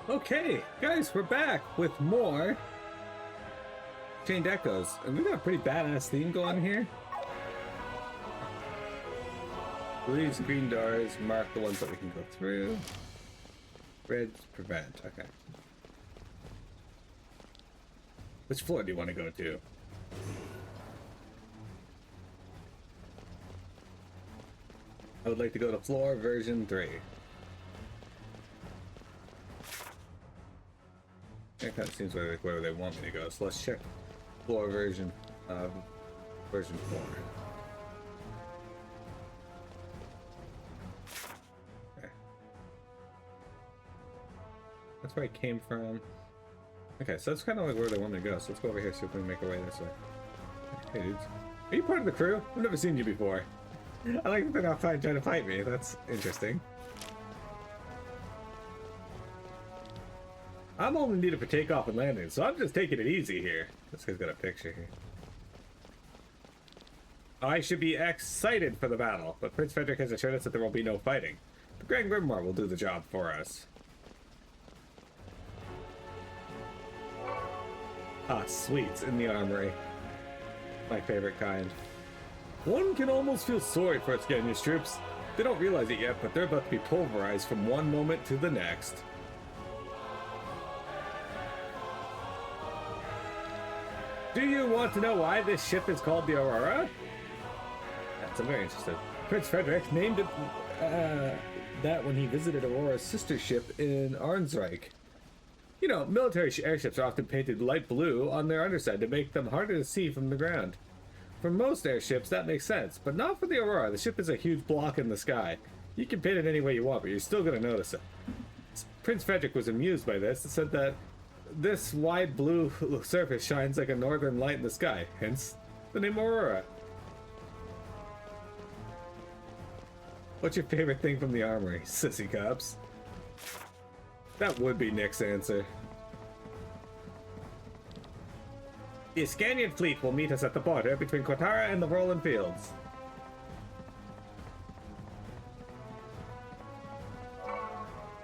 Okay, guys, we're back with more Chained Echoes, and we got a pretty badass theme going here. Blues, green doors, mark the ones that we can go through. Reds, prevent. Okay. Which floor do you want to go to? I would like to go to floor version 3. That kind of seems like where they want me to go, so let's check floor version 4. Okay. That's where I came from. Okay, so that's kind of like where they want me to go, so let's go over here, see if we can make our way this way. Hey dudes. Are you part of the crew? I've never seen you before. I like that they're not trying to fight me, that's interesting. I'm only needed for takeoff and landing, so I'm just taking it easy here. This guy's got a picture here. I should be excited for the battle, but Prince Frederick has assured us that there will be no fighting. The Grand Grimoire will do the job for us. Ah, sweets in the armory. My favorite kind. One can almost feel sorry for Ascania's troops. They don't realize it yet, but they're about to be pulverized from one moment to the next. Do you want to know why this ship is called the Aurora? Yes, I'm very interested. Prince Frederick named it that when he visited Aurora's sister ship in Arnsreich. You know, military airships are often painted light blue on their underside to make them harder to see from the ground. For most airships, that makes sense, but not for the Aurora. The ship is a huge block in the sky. You can paint it any way you want, but you're still going to notice it. Prince Frederick was amused by this and said that this wide blue surface shines like a northern light in the sky, hence the name Aurora. What's your favorite thing from the armory? Sissy cups. That would be Nick's answer. The Ascanian fleet will meet us at the border between Kotara and the Roland Fields.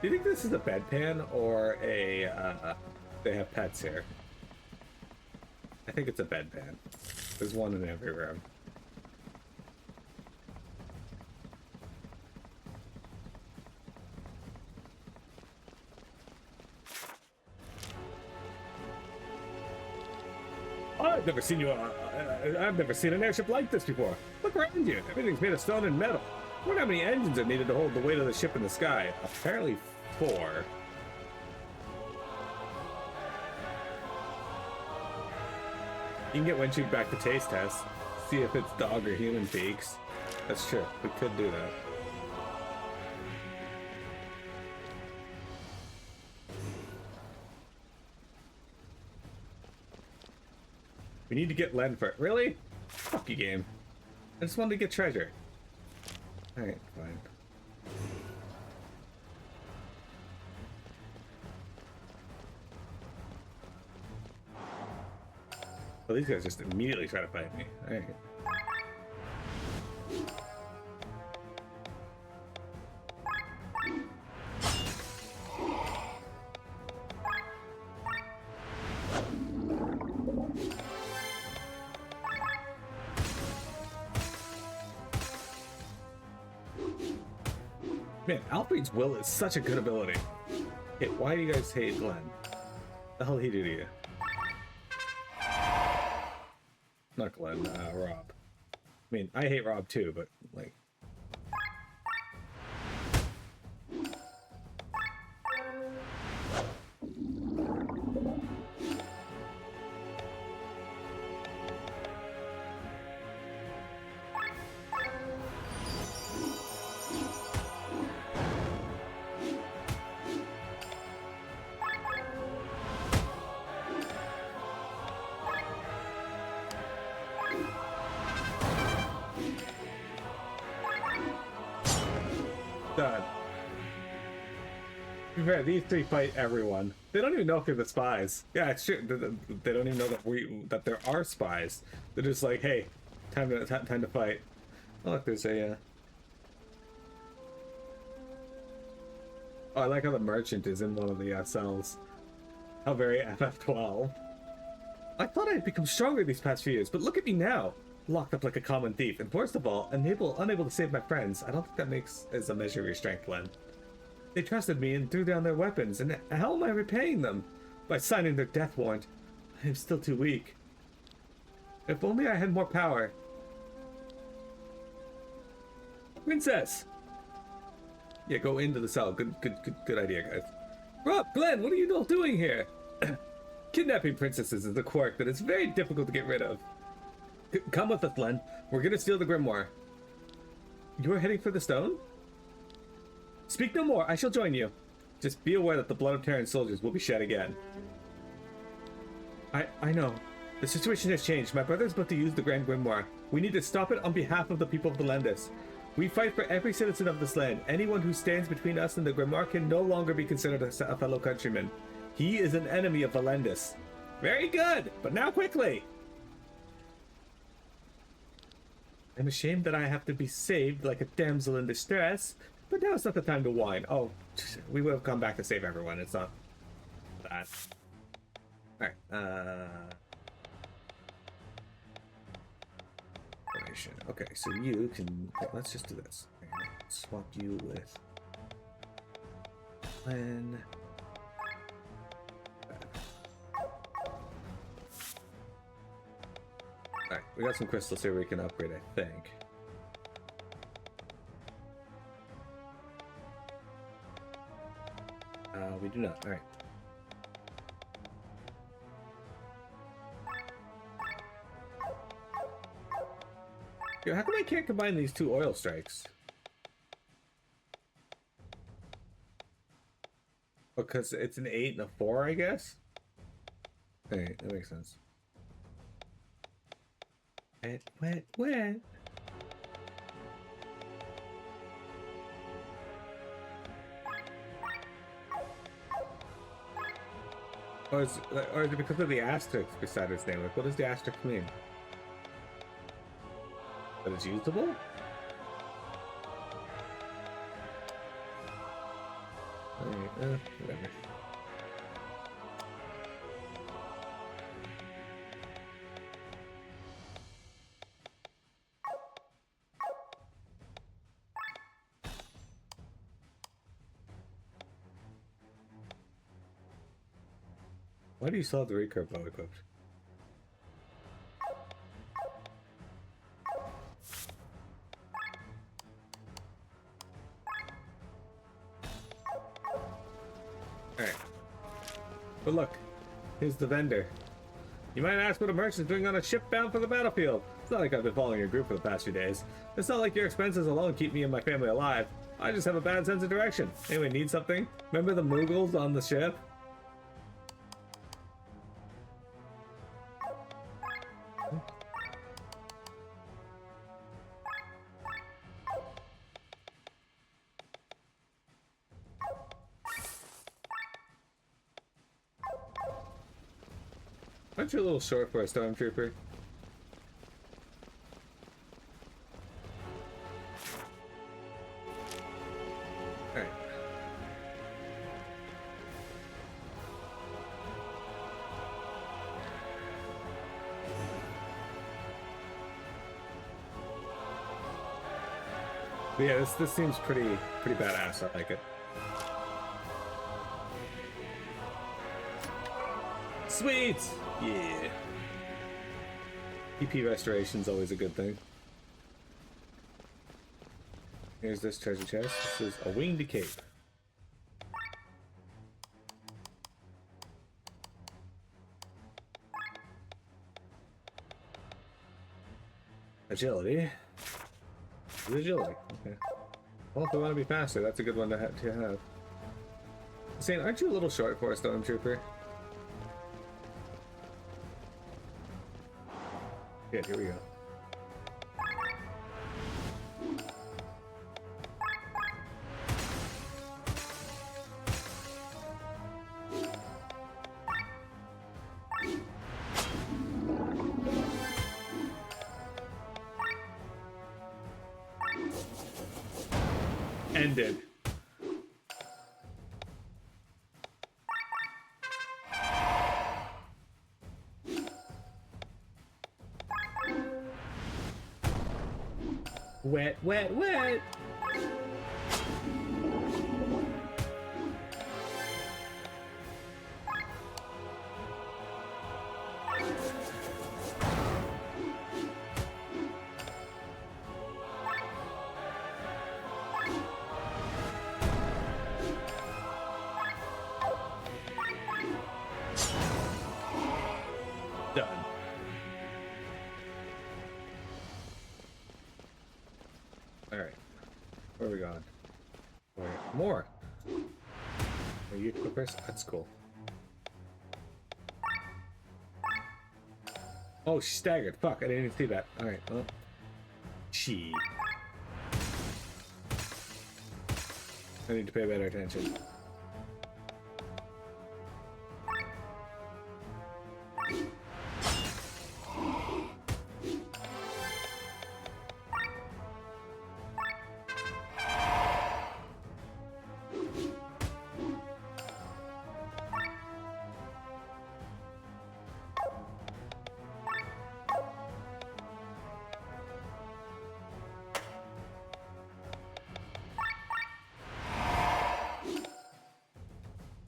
Do you think this is a bedpan or a, they have pets here? I think it's a bedpan. There's one in every room. I've never seen an airship like this before. Look around you. Everything's made of stone and metal. I wonder how many engines are needed to hold the weight of the ship in the sky. Apparently 4. You can get Winchig back to taste test. See if it's dog or human peaks. That's true. We could do that. We need to get Lenne for it. Really? Fuck you, game. I just wanted to get treasure. Alright, fine. Well, these guys just immediately try to fight me. Alright. Man, Alfred's will is such a good ability. Hey, why do you guys hate Glenn? The hell did he do to you? Not Glenn, Rob. I mean, I hate Rob too, but like... Done. To be fair, these 3 fight everyone. They don't even know if they're the spies. Yeah, it's true. They don't even know that there are spies. They're just like, hey, time to fight. Oh, look, there's a. Oh, I like how the merchant is in one of the cells. How very FF12. I thought I had become stronger these past few years, but look at me now. Locked up like a common thief, and worst of all, unable to save my friends. I don't think that makes as a measure of your strength, Len. They trusted me and threw down their weapons, and how am I repaying them? By signing their death warrant. I am still too weak. If only I had more power. Princess! Yeah, go into the cell. Good idea, guys. Rob, Glenn, what are you all doing here? Kidnapping princesses is a quirk that is very difficult to get rid of. Come with us, Glenn. We're gonna steal the grimoire. You're heading for the stone? Speak no more. I shall join you. Just be aware that the blood of Terran soldiers will be shed again. I know. The situation has changed. My brother is about to use the Grand Grimoire. We need to stop it on behalf of the people of the Lendis. We fight for every citizen of this land. Anyone who stands between us and the Grimoire can no longer be considered a fellow countryman. He is an enemy of the Lendis. Very good, but now quickly. I'm ashamed that I have to be saved like a damsel in distress, but now it's not the time to whine. Oh, we would have come back to save everyone. It's not that. Alright, okay, so you can, let's just do this. Swap you with Len. Alright, we got some crystals here we can upgrade, I think. We do not. Alright. Yo, how come I can't combine these two oil strikes? Because it's an 8 and a 4, I guess? Hey, that makes sense. Wet, wet, wet. Or is it because of the asterisk beside its name? Like, what does the asterisk mean? That it's usable? Whatever. Why do you still have the recurve bow equipped? Alright. But look, here's the vendor. You might ask what a merchant is doing on a ship bound for the battlefield. It's not like I've been following your group for the past few days. It's not like your expenses alone keep me and my family alive. I just have a bad sense of direction. Anyway, need something? Remember the Mughals on the ship? Aren't you a little short for a stormtrooper? Alright. But yeah, this seems pretty badass. I like it. Sweet! Yeah. EP restoration's always a good thing. Here's this treasure chest. This is a winged cape. Agility. Agility. Okay. Well, if we want to be faster, that's a good one to have. Saying, aren't you a little short for a stormtrooper? Yeah, here we go. Ended. Wet, wet, wet! Done. Alright. Where are we going? Wait, more! Are you equippers? That's cool. Oh, she staggered. Fuck, I didn't even see that. Alright, well. She. I need to pay better attention.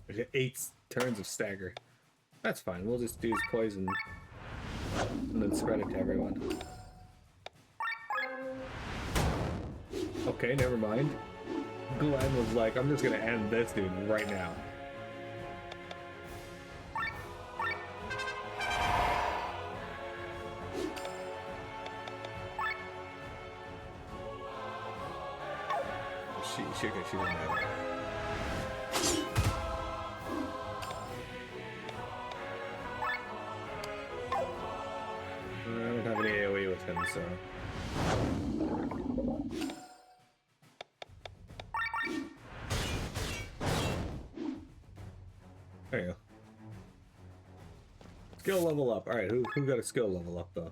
I get 8 turns of stagger. That's fine. We'll just use poison and then spread it to everyone. Okay, never mind. Glenn was like, I'm just gonna end this dude right now. She doesn't matter. I don't have any AoE with him, so. There you go. Skill level up. Alright, who got a skill level up though?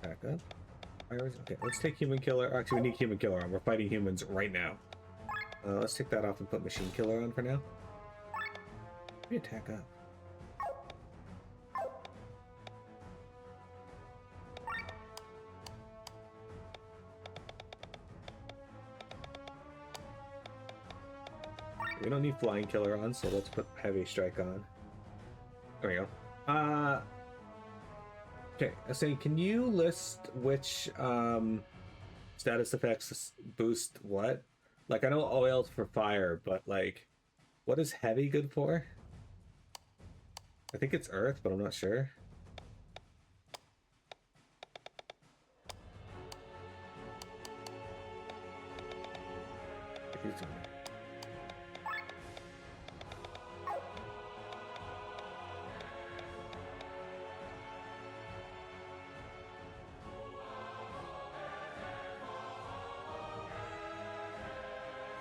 Back up. Okay, let's take human killer. Actually, we need human killer on. We're fighting humans right now. Let's take that off and put machine killer on for now. Maybe attack up. We don't need flying killer on, so let's put heavy strike on. There we go. Okay, I was saying, can you list which status effects boost what? Like, I know oil's for fire, but like, what is heavy good for? I think it's earth, but I'm not sure.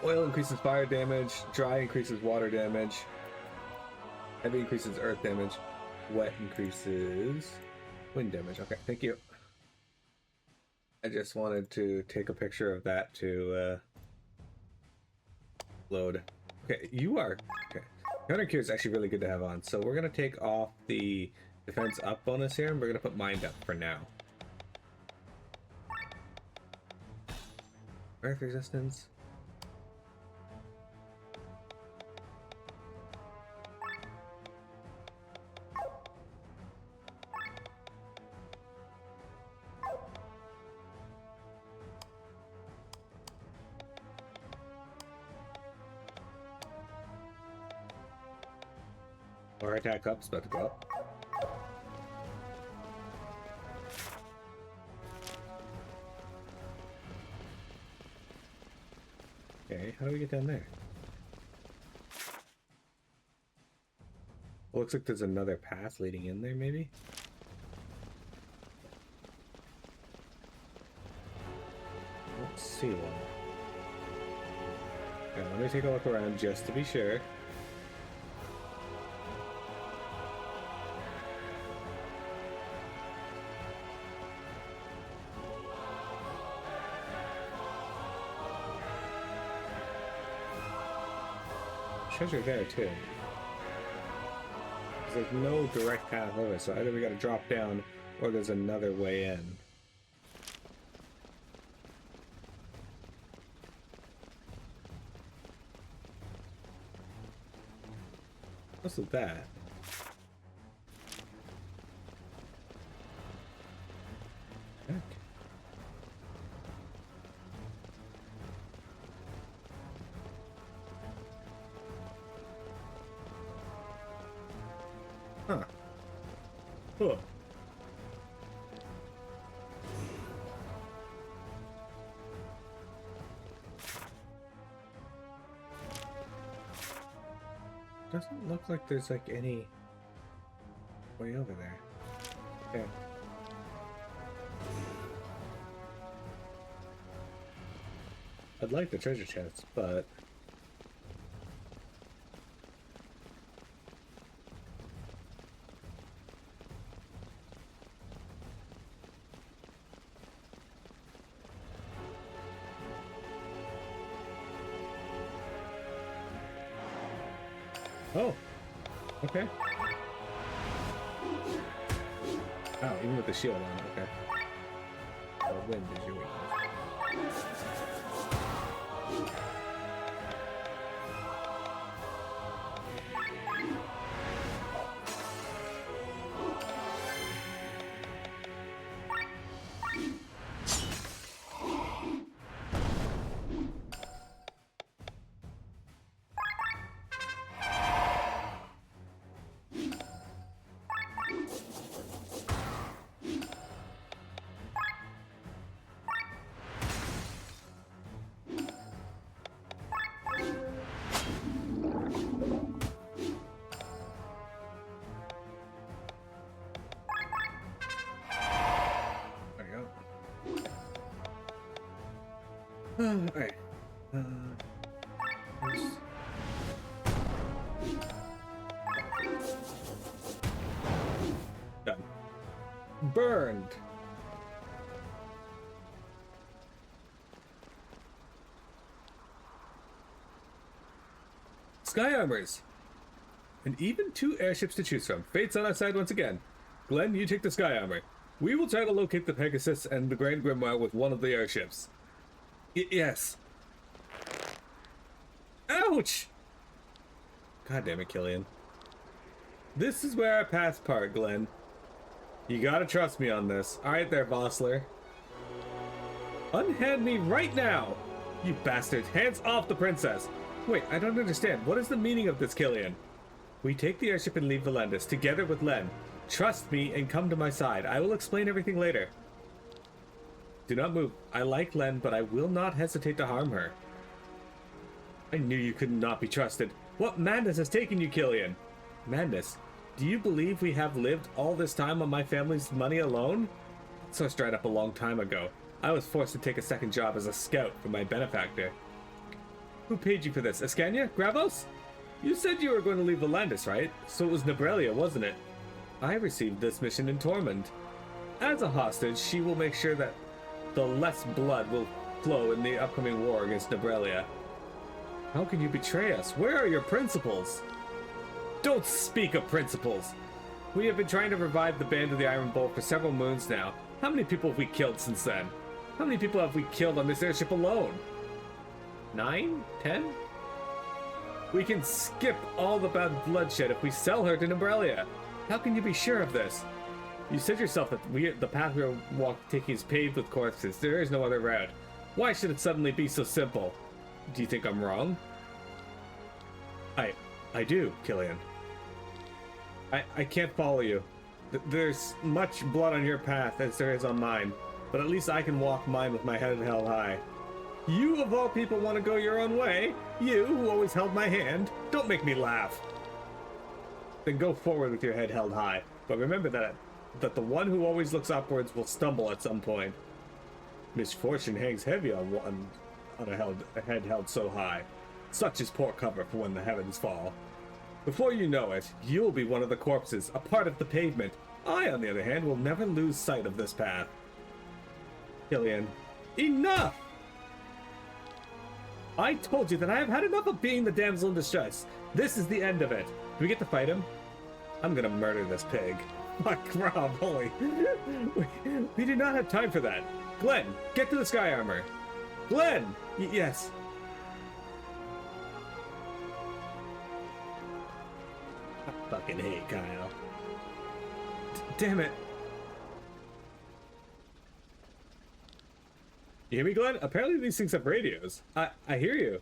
Oil increases fire damage, dry increases water damage, heavy increases earth damage, wet increases wind damage. Okay, thank you. I just wanted to take a picture of that to load. Okay, you are... Okay. Counter Cure is actually really good to have on, so we're going to take off the defense up bonus here, and we're going to put mind up for now. Earth resistance. Our attack up's about to go up. Okay, how do we get down there? Well, looks like there's another path leading in there, maybe? Let's see one. Okay, let me take a look around just to be sure. Treasure there too. There's no direct path over, so either we gotta drop down or there's another way in. What's with that? Okay. Huh. Huh. Doesn't look like there's like any way over there. Okay. I'd like the treasure chest, but oh, okay. Oh, even with the shield on, okay. The wind is your weakness. Alright. Done. Burned. Sky armors. And even 2 airships to choose from. Fate's on our side once again. Glenn, you take the sky armor. We will try to locate the Pegasus and the Grand Grimoire with one of the airships. Yes. Ouch! God damn it, Killian. This is where our paths part, Glenn. You gotta trust me on this. Alright there, Vossler. Unhand me right now! You bastards, hands off the princess! Wait, I don't understand. What is the meaning of this, Killian? We take the airship and leave Valandis, together with Lenne. Trust me and come to my side. I will explain everything later. Do not move. I like Lenne, but I will not hesitate to harm her. I knew you could not be trusted. What madness has taken you, Killian? Madness? Do you believe we have lived all this time on my family's money alone? Source dried up a long time ago. I was forced to take a second job as a scout for my benefactor. Who paid you for this? Ascania? Gravos? You said you were going to leave Valandis, right? So it was Nebrelia, wasn't it? I received this mission in Tormund. As a hostage, she will make sure that the less blood will flow in the upcoming war against Nebrelia. How can you betray us? Where are your principles? Don't speak of principles! We have been trying to revive the Band of the Iron Bolt for several moons now. How many people have we killed since then? How many people have we killed on this airship alone? 9? 10? We can skip all the bad bloodshed if we sell her to Nebrelia. How can you be sure of this? You said yourself that the path we are taking is paved with corpses. There is no other route. Why should it suddenly be so simple? Do you think I'm wrong? I do, Killian. I can't follow you. There's much blood on your path as there is on mine, but at least I can walk mine with my head held high. You, of all people, want to go your own way? You, who always held my hand? Don't make me laugh. Then go forward with your head held high, but remember that the one who always looks upwards will stumble at some point. Misfortune hangs heavy on a head held so high. Such is poor cover for when the heavens fall. Before you know it, you'll be one of the corpses, a part of the pavement. I, on the other hand, will never lose sight of this path. Killian, enough! I told you that I have had enough of being the damsel in distress. This is the end of it. Do we get to fight him? I'm gonna murder this pig. Fuck, Rob, holy. We do not have time for that. Glenn, get to the sky armor. Glenn! Yes. I fucking hate Kyle. Damn it. You hear me, Glenn? Apparently these things have radios. I hear you.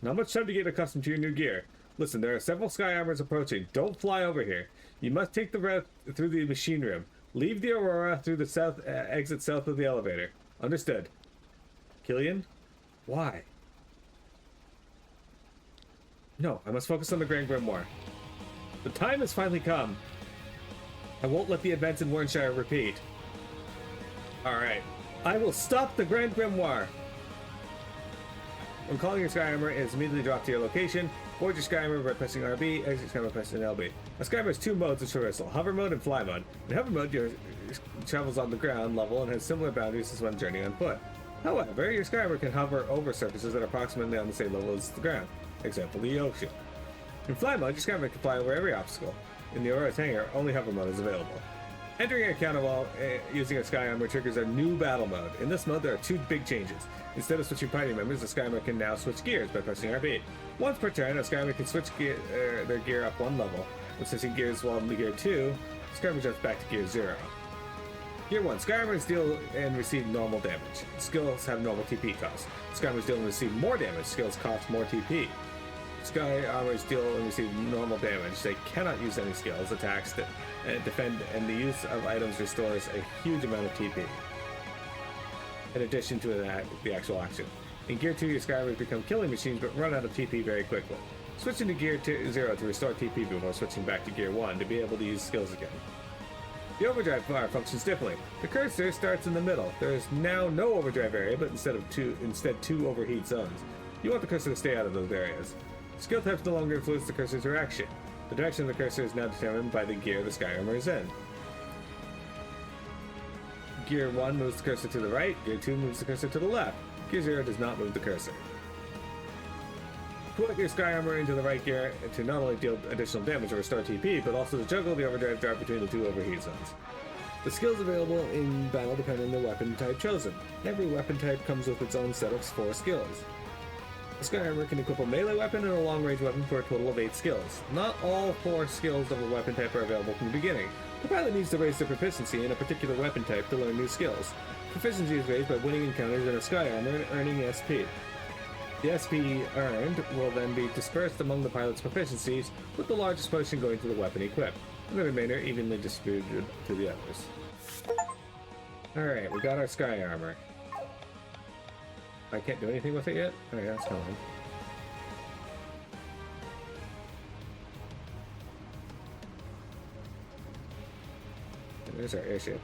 Not much time to get accustomed to your new gear. Listen, there are several sky armors approaching. Don't fly over here. You must take the route through the machine room. Leave the Aurora through the south exit south of the elevator. Understood. Killian? Why? No, I must focus on the Grand Grimoire. The time has finally come. I won't let the events in Warnshire repeat. Alright. I will stop the Grand Grimoire! When calling your sky armor, it is immediately dropped to your location. Board your sky armor by pressing RB, exit sky armor by pressing LB. A sky armor has two modes of traversal, hover mode and fly mode. In hover mode, your travels on the ground level and has similar boundaries as when journeying on foot. However, your sky armor can hover over surfaces that are approximately on the same level as the ground. Example, the ocean. In fly mode, your sky armor can fly over every obstacle. In the Aurora's hangar, only hover mode is available. Entering a counter wall using a sky armor triggers a new battle mode. In this mode, there are two big changes. Instead of switching party members, the sky armor can now switch gears by pressing RB. Once per turn, a sky armor can switch their gear up one level. When switching gears while in gear 2, sky armor jumps back to gear 0. Gear 1, sky armors deal and receive normal damage. Skills have normal TP cost. Sky armors deal and receive more damage. Skills cost more TP. Sky armors deal and receive normal damage. They cannot use any skills, attacks, defend, and the use of items restores a huge amount of TP. In addition to the actual action. In Gear 2, your sky armors become killing machines but run out of TP very quickly. Switching to Gear 0 to restore TP before switching back to Gear 1 to be able to use skills again. The overdrive bar functions differently. The cursor starts in the middle. There is now no overdrive area, but instead two overheat zones. You want the cursor to stay out of those areas. Skill types no longer influence the cursor's direction. The direction of the cursor is now determined by the gear the sky armor is in. Gear 1 moves the cursor to the right, Gear 2 moves the cursor to the left. Gear 0 does not move the cursor. Put your sky armor into the right gear to not only deal additional damage or restore TP, but also to juggle the overdrive drop between the two overheat zones. The skills available in battle depend on the weapon type chosen. Every weapon type comes with its own set of 4 skills. The sky armor can equip a melee weapon and a long-range weapon for a total of 8 skills. Not all 4 skills of a weapon type are available from the beginning. The pilot needs to raise their proficiency in a particular weapon type to learn new skills. Proficiency is raised by winning encounters in a sky armor and earning SP. The SP earned will then be dispersed among the pilot's proficiencies, with the largest portion going to the weapon equipped, and the remainder evenly distributed to the others. Alright, we got our sky armor. I can't do anything with it yet? Alright, that's fine. And there's our airship.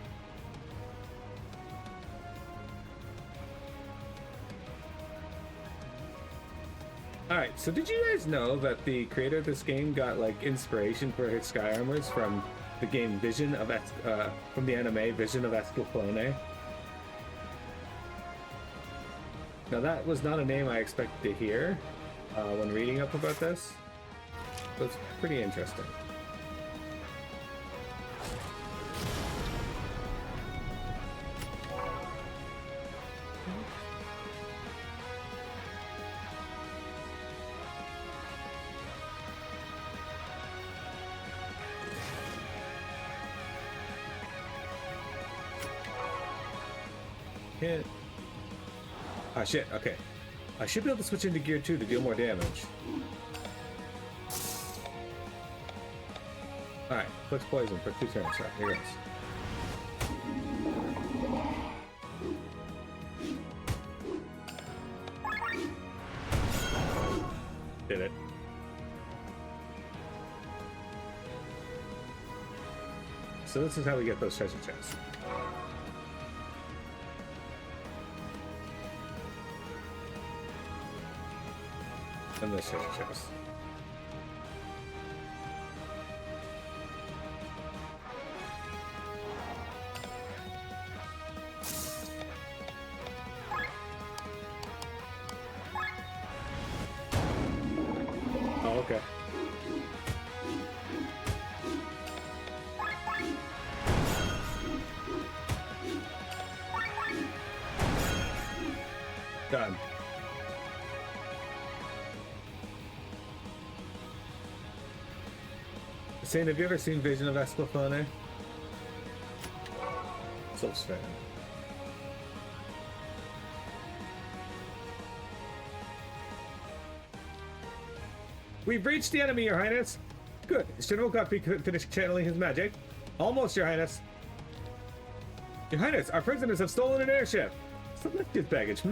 Alright, so did you guys know that the creator of this game got like inspiration for his sky armors from the game Vision of from the anime Vision of Escaflowne? Now that was not a name I expected to hear when reading up about this, but it's pretty interesting. Hit. Ah, shit, okay. I should be able to switch into Gear 2 to deal more damage. Alright, puts poison for 2 turns. Alright, here goes. Did it. So this is how we get those treasure chests. And this treasure chest. Oh, okay. Done. Sane, have you ever seen Vision of Esclafone? So fan. We've reached the enemy, Your Highness. Good. Is General Godfrey finished channeling his magic? Almost, Your Highness. Your Highness, our prisoners have stolen an airship. Selected baggage,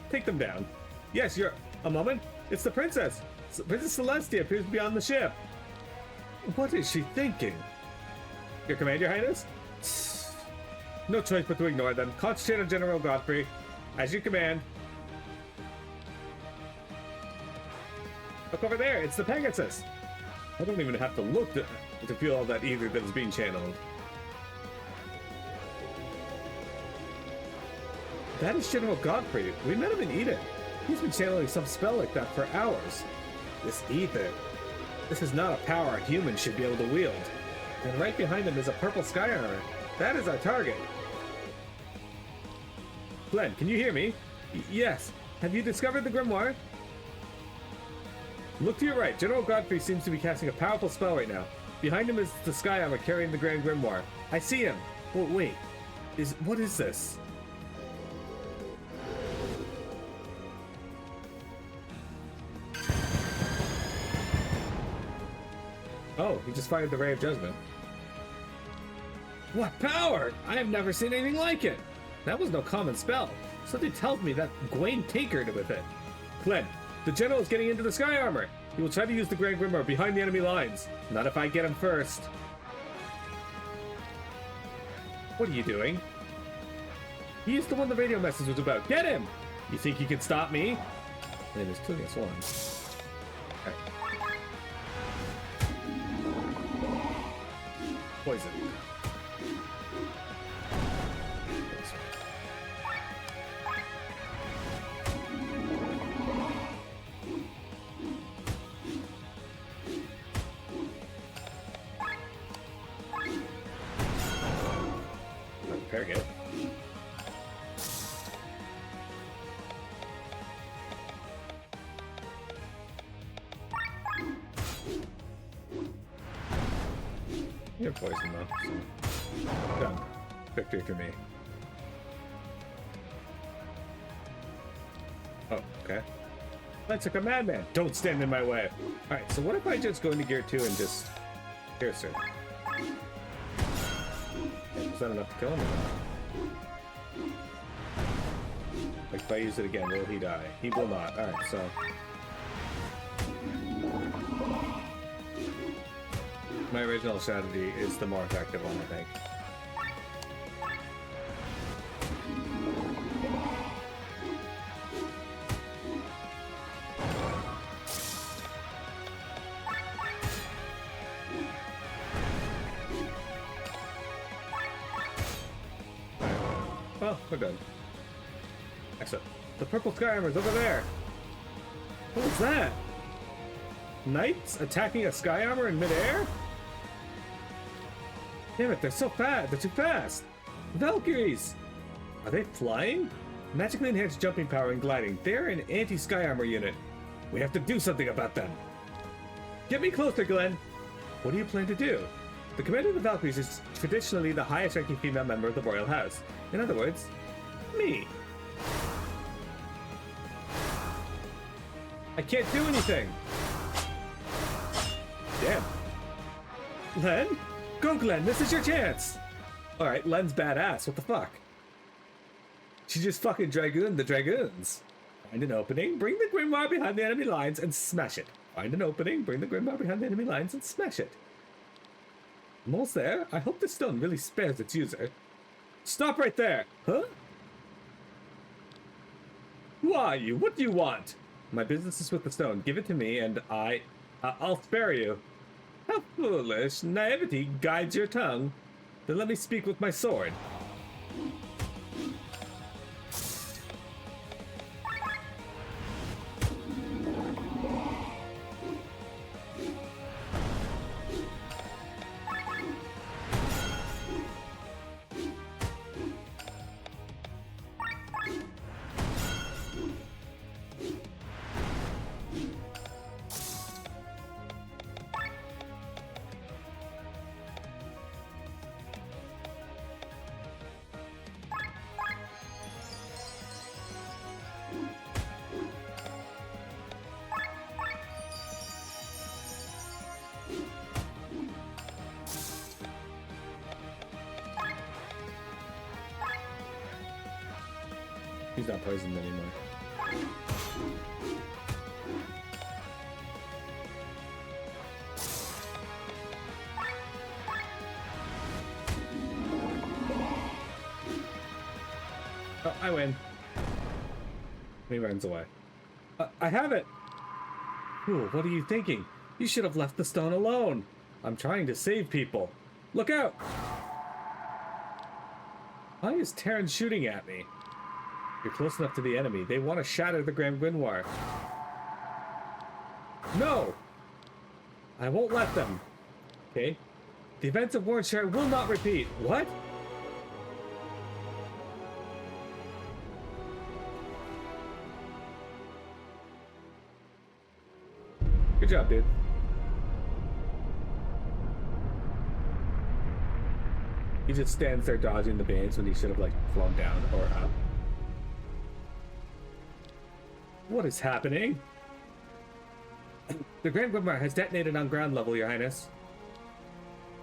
Take them down. Yes, you're... A moment. It's the princess. Princess Celestia appears beyond the ship. What is she thinking? Your command, Your Highness? No choice but to ignore them. Concentrate on General Godfrey. As you command. Look over there. It's the Pegasus. I don't even have to look to feel all that ether that is being channeled. That is General Godfrey. We met him in Eden. He's been channeling some spell like that for hours. This ether. This is not a power a human should be able to wield. And right behind him is a purple sky armor. That is our target. Glenn, can you hear me? Yes. Have you discovered the grimoire? Look to your right. General Godfrey seems to be casting a powerful spell right now. Behind him is the sky armor carrying the grand grimoire. I see him. Oh, wait. What is this? Oh, he just fired the Ray of Judgment. What power! I have never seen anything like it! That was no common spell. Something tells me that Gwaine tinkered with it. Glenn, the general is getting into the sky armor. He will try to use the Grand Grimoire behind the enemy lines. Not if I get him first. What are you doing? He is the one the radio message was about. Get him! You think you can stop me? My name is 2 against 1. Okay. Poison. Target. You're poisoned though, so done. Victory for me. Oh, okay. That's like a madman. Don't stand in my way. Alright, so what if I just go into gear 2 and just pierce her? Is that enough to kill him or not? Like if I use it again, will he die? He will not. Alright, so my original strategy is the more effective one, I think. Well, we're done. Excellent. The purple sky armor is over there. What was that? Knights attacking a sky armor in midair? Damn it, they're so fast. They're too fast. Valkyries! Are they flying? Magically enhanced jumping power and gliding. They're an anti-sky armor unit. We have to do something about them. Get me closer, Glenn. What do you plan to do? The commander of the Valkyries is traditionally the highest ranking female member of the royal house. In other words, me. I can't do anything. Damn. Len? Go, Glenn, this is your chance! Alright, Len's badass, what the fuck? She just fucking dragooned the dragoons. Find an opening, bring the grimoire behind the enemy lines, and smash it. Find an opening, bring the grimoire behind the enemy lines, and smash it. I'm almost there. I hope this stone really spares its user. Stop right there! Huh? Who are you? What do you want? My business is with the stone. Give it to me, and I'll spare you. How foolish. Naivety guides your tongue. Then let me speak with my sword. he's not poisoned anymore. Oh, I win. He runs away. I have it! Ooh, what are you thinking? You should have left the stone alone. I'm trying to save people. Look out! Why is Terran shooting at me? You're close enough to the enemy. They want to shatter the Grand Grimoire. No! I won't let them. Okay? The events of Warnshire will not repeat. What? Good job, dude. He just stands there dodging the beams when he should have, like, flown down or up. What is happening? The Grand Grimoire has detonated on ground level, Your Highness.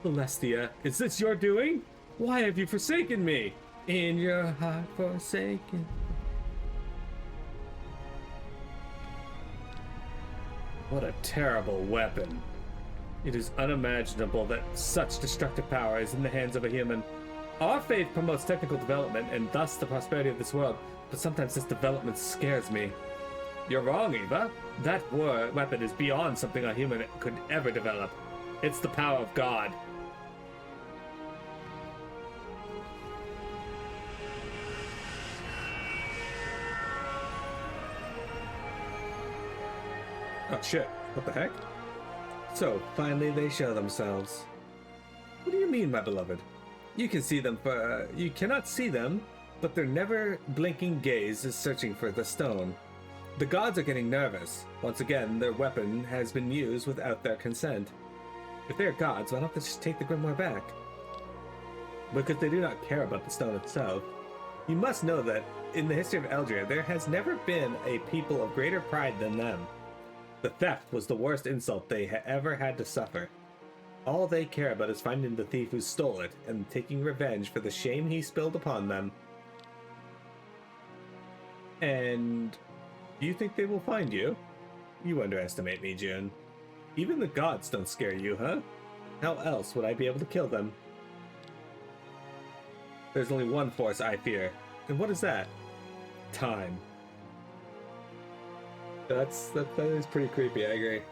Celestia, is this your doing? Why have you forsaken me? In your heart forsaken. What a terrible weapon. It is unimaginable that such destructive power is in the hands of a human. Our faith promotes technical development and thus the prosperity of this world, but sometimes this development scares me. You're wrong, Eva. That weapon is beyond something a human could ever develop. It's the power of God. Oh shit, what the heck? So, finally they show themselves. What do you mean, my beloved? You can see them you cannot see them, but their never blinking gaze is searching for the stone. The gods are getting nervous. Once again, their weapon has been used without their consent. If they are gods, why don't they just take the grimoire back? Because they do not care about the stone itself. You must know that, in the history of Eldria, there has never been a people of greater pride than them. The theft was the worst insult they ever had to suffer. All they care about is finding the thief who stole it, and taking revenge for the shame he spilled upon them. And... do you think they will find you? You underestimate me, June. Even the gods don't scare you, huh? How else would I be able to kill them? There's only one force I fear. And what is that? Time. That is pretty creepy, I agree.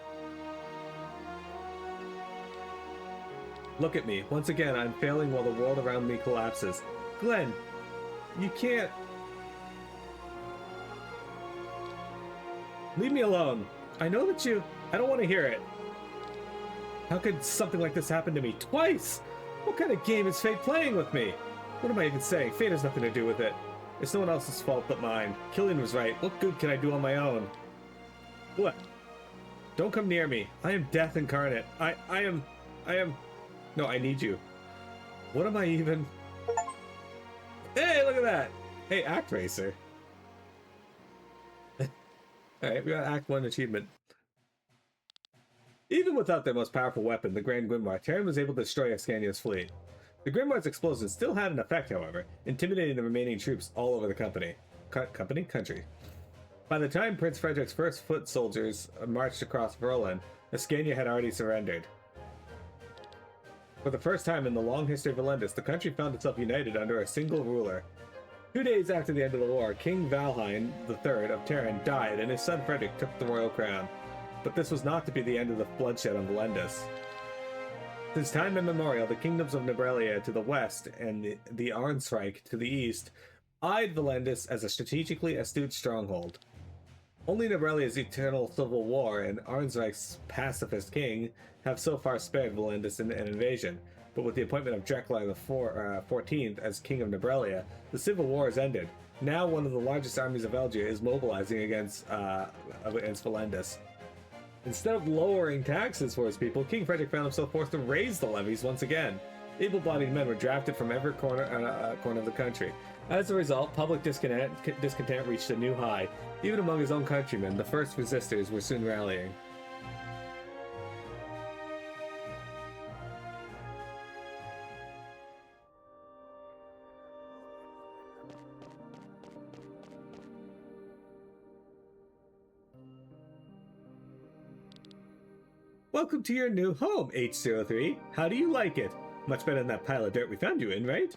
Look at me. Once again, I'm failing while the world around me collapses. Glenn, you can't... Leave me alone. I know that you... I don't want to hear it. How could something like this happen to me twice? What kind of game is fate playing with me? What am I even saying? Fate has nothing to do with it. It's no one else's fault but mine. Killian was right. What good can I do on my own? What? Don't come near me. I am death incarnate. I am... No, I need you. What am I even... Hey, look at that! Hey, Act Racer. Alright, we got Act 1 achievement. Even without their most powerful weapon, the Grand Grimoire, Terran was able to destroy Ascania's fleet. The Grimoire's explosion still had an effect, however, intimidating the remaining troops all over the country. By the time Prince Frederick's first foot soldiers marched across Verlin, Ascania had already surrendered. For the first time in the long history of Valendis, the country found itself united under a single ruler. 2 days after the end of the war, King Valheim III of Terran died and his son Frederick took the royal crown. But this was not to be the end of the bloodshed on Valendis. Since time immemorial, the kingdoms of Nebrelia to the west and the Arnsreich to the east eyed Valendis as a strategically astute stronghold. Only Nebrelia's eternal civil war and Arnsreich's pacifist king have so far spared Valendis an invasion, but with the appointment of Dracula the 14th as king of Nebrelia, the civil war has ended. Now one of the largest armies of Eldria is mobilizing against Valendis. Instead of lowering taxes for his people, King Frederick found himself forced to raise the levies once again. Able-bodied men were drafted from every corner of the country. As a result, public discontent reached a new high. Even among his own countrymen, the first resistors were soon rallying. Welcome to your new home, H03. How do you like it? Much better than that pile of dirt we found you in, right?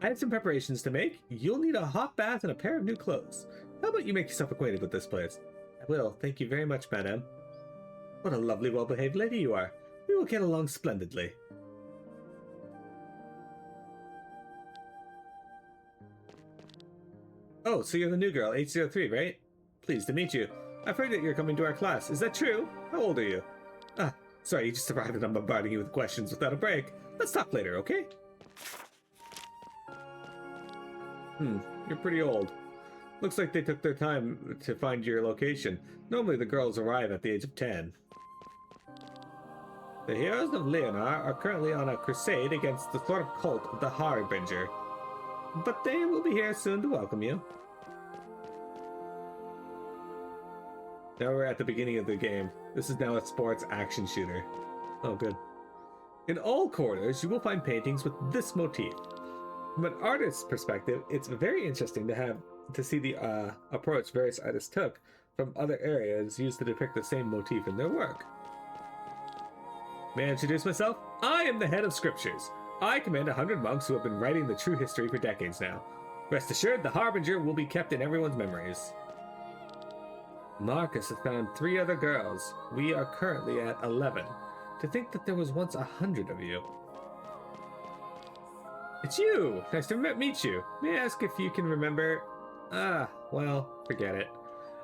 I have some preparations to make. You'll need a hot bath and a pair of new clothes. How about you make yourself acquainted with this place? I will. Thank you very much, madame. What a lovely, well-behaved lady you are. We will get along splendidly. Oh, so you're the new girl, H03, right? Pleased to meet you. I've heard that you're coming to our class. Is that true? How old are you? Ah, sorry, you just arrived and I'm bombarding you with questions without a break. Let's talk later, okay? You're pretty old. Looks like they took their time to find your location. Normally the girls arrive at the age of 10. The heroes of Lenne are currently on a crusade against the sort of cult of the Harbinger. But they will be here soon to welcome you. Now we're at the beginning of the game. This is now a sports action shooter. Oh, good. In all corners, you will find paintings with this motif. From an artist's perspective, it's very interesting to see the approach various artists took from other areas used to depict the same motif in their work. May I introduce myself? I am the head of scriptures. I command 100 monks who have been writing the true history for decades now. Rest assured, the Harbinger will be kept in everyone's memories. Marcus has found 3 other girls. We are currently at 11. To think that there was once 100 of you. It's you! Nice to meet you. May I ask if you can remember? Well, forget it.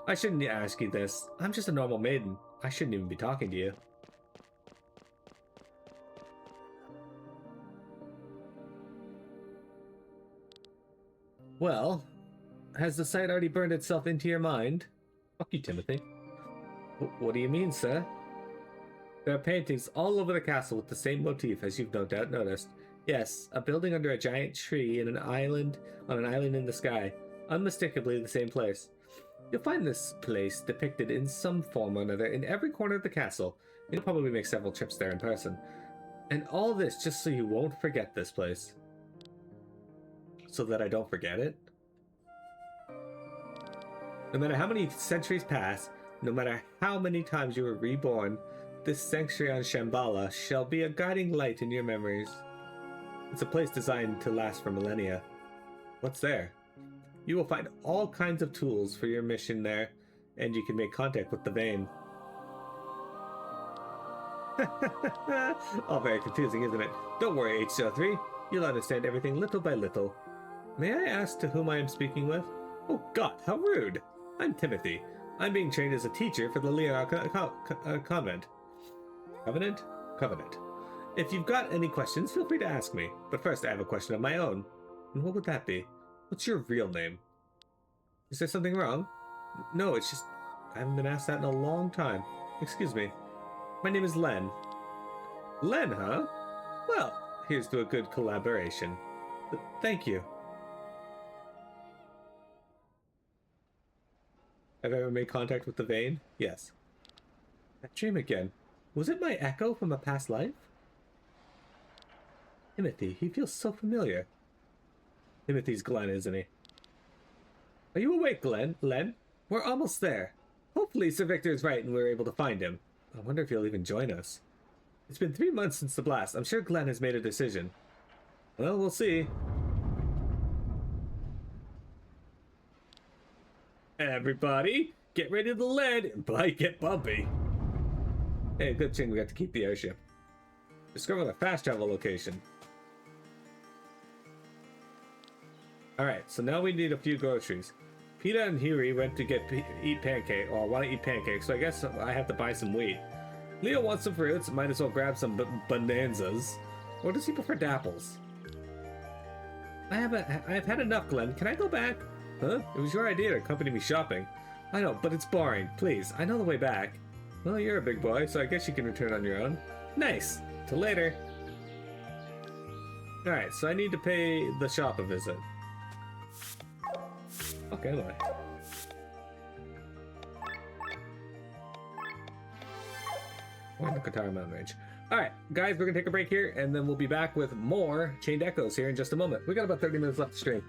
I shouldn't ask you this. I'm just a normal maiden. I shouldn't even be talking to you. Well, has the site already burned itself into your mind? Fuck you, Timothy. What do you mean, sir? There are paintings all over the castle with the same motif, as you've no doubt noticed. Yes, a building under a giant tree in on an island in the sky. Unmistakably the same place. You'll find this place depicted in some form or another in every corner of the castle. You'll probably make several trips there in person. And all this just so you won't forget this place. So that I don't forget it? No matter how many centuries pass, no matter how many times you were reborn, this sanctuary on Shambhala shall be a guiding light in your memories. It's a place designed to last for millennia. What's there? You will find all kinds of tools for your mission there, and you can make contact with the Vein. All very confusing, isn't it? Don't worry, H03. You'll understand everything little by little. May I ask to whom I am speaking with? Oh God, how rude! I'm Timothy. I'm being trained as a teacher for the Lenne Convent. Covenant? Covenant. If you've got any questions, feel free to ask me. But first, I have a question of my own. And what would that be? What's your real name? Is there something wrong? No, it's just... I haven't been asked that in a long time. Excuse me. My name is Lenne. Lenne, huh? Well, here's to a good collaboration. Thank you. Have I ever made contact with the Vein? Yes. That dream again. Was it my echo from a past life? Timothy, he feels so familiar. Timothy's Glenn, isn't he? Are you awake, Lenne? We're almost there. Hopefully Sir Victor is right and we're able to find him. I wonder if he'll even join us. It's been 3 months since the blast. I'm sure Glenn has made a decision. Well, we'll see. Everybody, get ready to land and might get bumpy. Hey, good thing we got to keep the airship. Discover the fast travel location. Alright, so now we need a few groceries. Peter and Huey went to eat pancake, or want to eat pancakes, so I guess I have to buy some wheat. Leo wants some fruits, might as well grab some bonanzas. Or does he prefer dapples? I've had enough, Glenn. Can I go back? Huh? It was your idea to accompany me shopping. I know, but it's boring. Please, I know the way back. Well, you're a big boy, so I guess you can return on your own. Nice! Till later. Alright, so I need to pay the shop a visit. Okay, am I? We're in the Katara Mountain Range. Alright, guys, we're gonna take a break here, and then we'll be back with more Chained Echoes here in just a moment. We got about 30 minutes left to stream.